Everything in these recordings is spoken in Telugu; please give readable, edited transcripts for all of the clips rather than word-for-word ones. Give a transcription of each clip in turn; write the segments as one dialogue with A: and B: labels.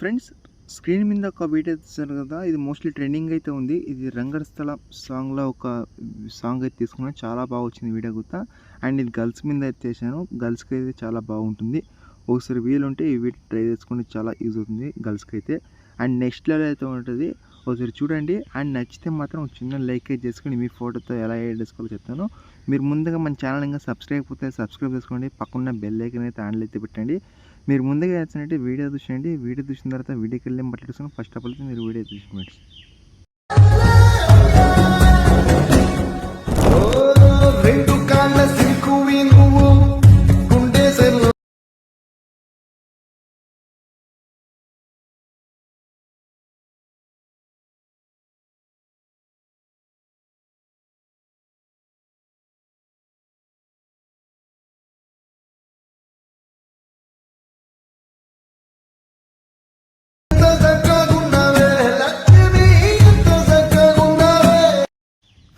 A: ఫ్రెండ్స్, స్క్రీన్ మీద ఒక వీడియో చూసారు కదా, ఇది మోస్ట్లీ ట్రెండింగ్ అయితే ఉంది. ఇది రంగస్థల సాంగ్లో ఒక సాంగ్ అయితే తీసుకున్నాను, చాలా బాగా వచ్చింది వీడియో కూడా. అండ్ ఇది గర్ల్స్ మీద అయితే చేశాను, గర్ల్స్కి అయితే చాలా బాగుంటుంది. ఒకసారి వీలుంటే ఈ వీడియో ట్రై చేసుకుంటే చాలా యూజ్ అవుతుంది గర్ల్స్కి అయితే. అండ్ నెక్స్ట్ లెవెల్ అయితే ఉంటుంది, ఒకసారి చూడండి. అండ్ నచ్చితే మాత్రం ఒక చిన్న లైక్ అయితే చేసుకొని మీ ఫోటోతో ఎలా ఎడిట్ చేసుకోవాలో చెప్తాను. మీరు ముందుగా మన ఛానల్ ఇంకా సబ్స్క్రైబ్ అయిపోతే సబ్స్క్రైబ్ చేసుకోండి, పక్కన బెల్ ఐకాన్ అయితే ఆన్లో అయితే పెట్టండి. మీరు ముందుగా చేసినట్టు వీడియో చూసండి, వీడియో చూసిన తర్వాత వీడియోకి వెళ్ళి మాట్లాడుకుని ఫస్ట్ ఆఫ్ ఆల్ మీరు వీడియో చూసుకోండి.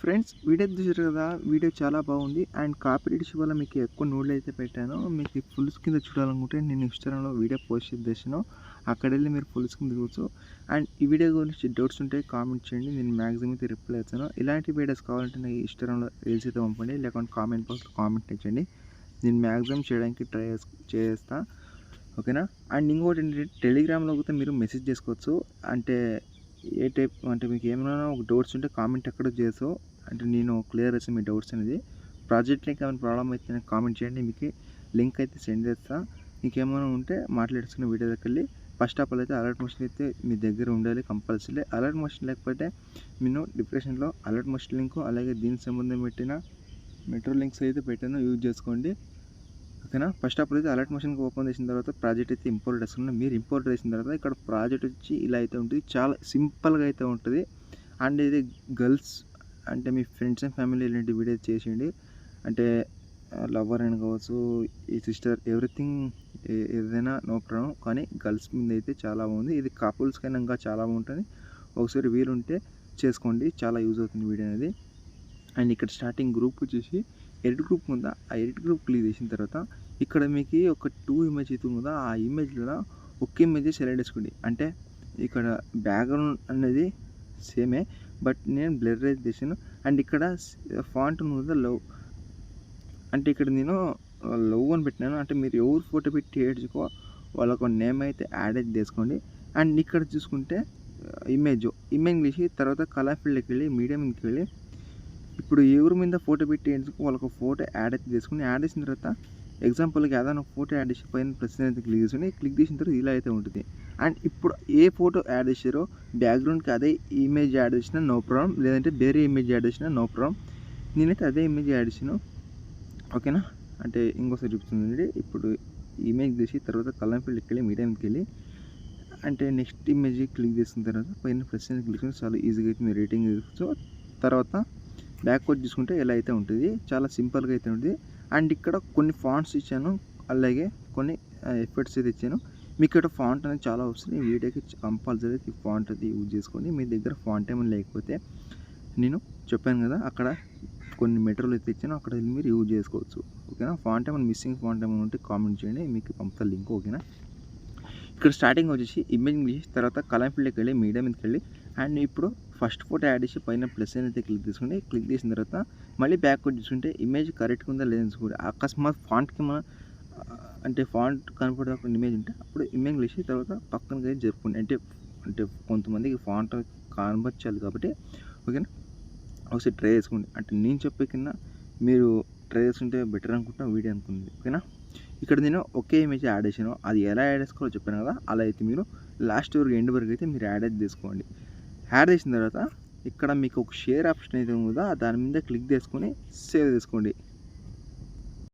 A: ఫ్రెండ్స్, వీడియో చూసారు కదా, వీడియో చాలా బాగుంది. అండ్ కాపీరైట్ ఇష్యూ వల్ల మీకు ఎక్కువ నోడ్లు అయితే పెట్టాను. మీకు ఫుల్ స్క్రీన్ చూడాలనుకుంటే నేను ఇన్స్టాగ్రామ్లో వీడియో పోస్ట్ చేసాను, అక్కడ వెళ్ళి మీరు ఫుల్ స్క్రీన్ చూడవచ్చు. అండ్ ఈ వీడియో గురించి డౌట్స్ ఉంటే కామెంట్ చేయండి, నేను మ్యాక్సిమం అయితే రిప్లై ఇస్తాను. ఇలాంటి వీడియోస్ కావాలంటే నాకు ఇన్స్టాగ్రామ్లో రీల్స్ అయితే పంపండి, లేకుంటే కామెంట్ బాక్స్లో కామెంట్ ఇచ్చండి, నేను మ్యాక్సిమం చేయడానికి ట్రై చేస్తాను. ఓకేనా. అండ్ ఇంకోటి ఏంటంటే, టెలిగ్రామ్లో కూడా మీరు మెసేజ్ చేసుకోవచ్చు. అంటే ఏ టైప్ అంటే మీకు ఏమైనా ఒక డౌట్స్ ఉంటే కామెంట్ ఎక్కడ చేసో, అంటే నేను క్లియర్ చేస్తాను మీ డౌట్స్ అనేది. ప్రాజెక్ట్ లింక్ ఏమైనా ప్రాబ్లం అయితే నాకు కామెంట్ చేయండి, మీకు లింక్ అయితే సెండ్ చేస్తాను. మీకు ఏమైనా ఉంటే మాట్లాడుతున్న వీడియో దగ్గరికి వెళ్ళి ఫస్ట్ ఆఫ్ ఆల్ అయితే అలర్ట్ మోషన్ అయితే మీ దగ్గర ఉండాలి కంపల్సరీ. అలర్ట్ మోషన్ లేకపోతే నేను డిస్క్రిప్షన్లో అలర్ట్ మోషన్ లింక్, అలాగే దీనికి సంబంధం పెట్టిన మెట్రో లింక్స్ అయితే పెట్టాను, యూజ్ చేసుకోండి. ఓకేనా. ఫస్ట్ ఆఫ్ ఆల్ అయితే అలర్ట్ మోషన్కి ఓపెన్ చేసిన తర్వాత ప్రాజెక్ట్ అయితే ఇంపోర్ట్ చేసుకున్నాను. మీరు ఇంపోర్ట్ చేసిన తర్వాత ఇక్కడ ప్రాజెక్ట్ వచ్చి ఇలా అయితే ఉంటుంది, చాలా సింపుల్గా అయితే ఉంటుంది. అండ్ ఇది గర్ల్స్ అంటే మీ ఫ్రెండ్స్ అండ్ ఫ్యామిలీ ఇలాంటి వీడియో చేసేయండి. అంటే లవర్ అని కావచ్చు, ఈ సిస్టర్, ఎవ్రీథింగ్ ఏదైనా నో ప్రాబ్లం. కానీ గర్ల్స్ మీద అయితే చాలా బాగుంది. ఇది కపుల్స్కైనా ఇంకా చాలా బాగుంటుంది. ఒకసారి వీలుంటే చేసుకోండి, చాలా యూజ్ అవుతుంది వీడియో అనేది. అండ్ ఇక్కడ స్టార్టింగ్ గ్రూప్ వచ్చేసి ఎడిట్ గ్రూప్ ఉందా, ఆ ఎడిట్ గ్రూప్ క్లిక్ చేసిన తర్వాత ఇక్కడ మీకు ఒక 2 ఇమేజ్ అయితే ఉందా, ఆ ఇమేజ్లో ఒక ఇమేజ్ సెలెక్ట్ చేసుకోండి. అంటే ఇక్కడ బ్యాక్గ్రౌండ్ అనేది సేమే, బట్ నేను బ్లర్ అయితే చేసాను. అండ్ ఇక్కడ ఫాంట్ ఉందా, లవ్, అంటే ఇక్కడ నేను లవ్ అని పెట్టినాను. అంటే మీరు ఎవరు ఫోటో పెట్టి ఏడ్చుకో వాళ్ళకు నేమ్ అయితే యాడ్ అయితే చేసుకోండి. అండ్ ఇక్కడ చూసుకుంటే ఇమేజ్ తీసి తర్వాత కలర్ ఫీల్డ్కి వెళ్ళి మీడియంకి వెళ్ళి ఇప్పుడు ఎవరి మీద ఫోటో పెట్టి ఎందుకు వాళ్ళకు ఫోటో యాడ్ అయితే చేసుకుని, యాడ్ చేసిన తర్వాత ఎగ్జాంపుల్కి ఏదైనా ఫోటో యాడ్ చేసి పైన ప్రశ్న అయితే క్లిక్ చేసుకుని, క్లిక్ చేసిన తర్వాత ఇలా అయితే ఉంటుంది. అండ్ ఇప్పుడు ఏ ఫోటో యాడ్ చేసారో బ్యాక్గ్రౌండ్కి అదే ఇమేజ్ యాడ్ చేసినా నో ప్రాబ్లం, లేదంటే వేరే ఇమేజ్ యాడ్ చేసినా నో ప్రాబ్లం. నేనైతే అదే ఇమేజ్ యాడ్ చేసాను. ఓకేనా. అంటే ఇంకోసారి చూపుతుంది. ఇప్పుడు ఇమేజ్ తీసి తర్వాత కలర్ ఫీల్డ్కి వెళ్ళి మీడియంకి వెళ్ళి, అంటే నెక్స్ట్ ఇమేజ్ క్లిక్ చేసిన తర్వాత పైన ప్రశ్న క్లిక్ చేసి చాలా ఈజీగా అయితే మీరు రేటింగ్ తీసుకోవచ్చు. తర్వాత బ్యాక్వర్డ్ చూసుకుంటే ఎలా అయితే ఉంటుంది, చాలా సింపుల్గా అయితే ఉంటుంది. అండ్ ఇక్కడ కొన్ని ఫాంట్స్ ఇచ్చాను, అలాగే కొన్ని ఎఫెక్ట్స్ అయితే ఇచ్చాను. మీకు ఇక్కడ ఫాంట్ అనేది చాలా వస్తుంది. ఈ వీడియోకి కంపల్సరీ ఈ ఫాంట్ అయితే యూజ్ చేసుకోండి. మీ దగ్గర ఫాంట్ ఏమైనా లేకపోతే నేను చెప్పాను కదా, అక్కడ కొన్ని మెటీరియల్ అయితే ఇచ్చాను, అక్కడ మీరు యూజ్ చేసుకోవచ్చు. ఓకేనా. ఫాంట్ ఏమైనా మిస్సింగ్ ఫాంట్ ఏమైనా ఉంటే కామెంట్ చేయండి, మీకు పంపుతా లింక్. ఓకేనా. ఇక్కడ స్టార్టింగ్ వచ్చేసి ఇమేజ్ తీసి తర్వాత కలర్ ఫీల్డ్కి వెళ్ళి మీడియం మీదకి వెళ్ళి, అండ్ ఇప్పుడు ఫస్ట్ ఫోటో యాడ్ చేసి పైన ప్లస్ అయితే క్లిక్ తీసుకుని, క్లిక్ చేసిన తర్వాత మళ్ళీ బ్యాక్వర్డ్ చూసుకుంటే ఇమేజ్ కరెక్ట్గా ఉందా లేదని చూసుకోండి. అకస్మాత్ ఫాంట్కి అంటే ఫాంట్ కనపడే ఒక ఇమేజ్ ఉంటే అప్పుడు ఇమేజ్ వేసి తర్వాత పక్కనకి జరుపుకోండి. అంటే అంటే కొంతమందికి ఫాంట్ కనపరచాలి కాబట్టి. ఓకేనా. ఒకసారి ట్రై చేసుకోండి. అంటే నేను చెప్పే కింద మీరు ట్రై చేసుకుంటే బెటర్ అనుకుంటా వీడియో అనుకుంది. ఓకేనా. ఇక్కడ నేను ఒకే ఇమేజ్ యాడ్ చేసాను, అది ఎలా యాడ్ చేసుకోవాలో చెప్పాను కదా, అలా అయితే మీరు లాస్ట్ వరకు ఎండ్ వరకు అయితే మీరు యాడ్ అయితే తీసుకోండి. యాడ్ చేసిన తర్వాత ఇక్కడ మీకు ఒక షేర్ ఆప్షన్ అయితే ఉందా, దాని మీద క్లిక్ చేసుకొని సేవ్ చేసుకోండి.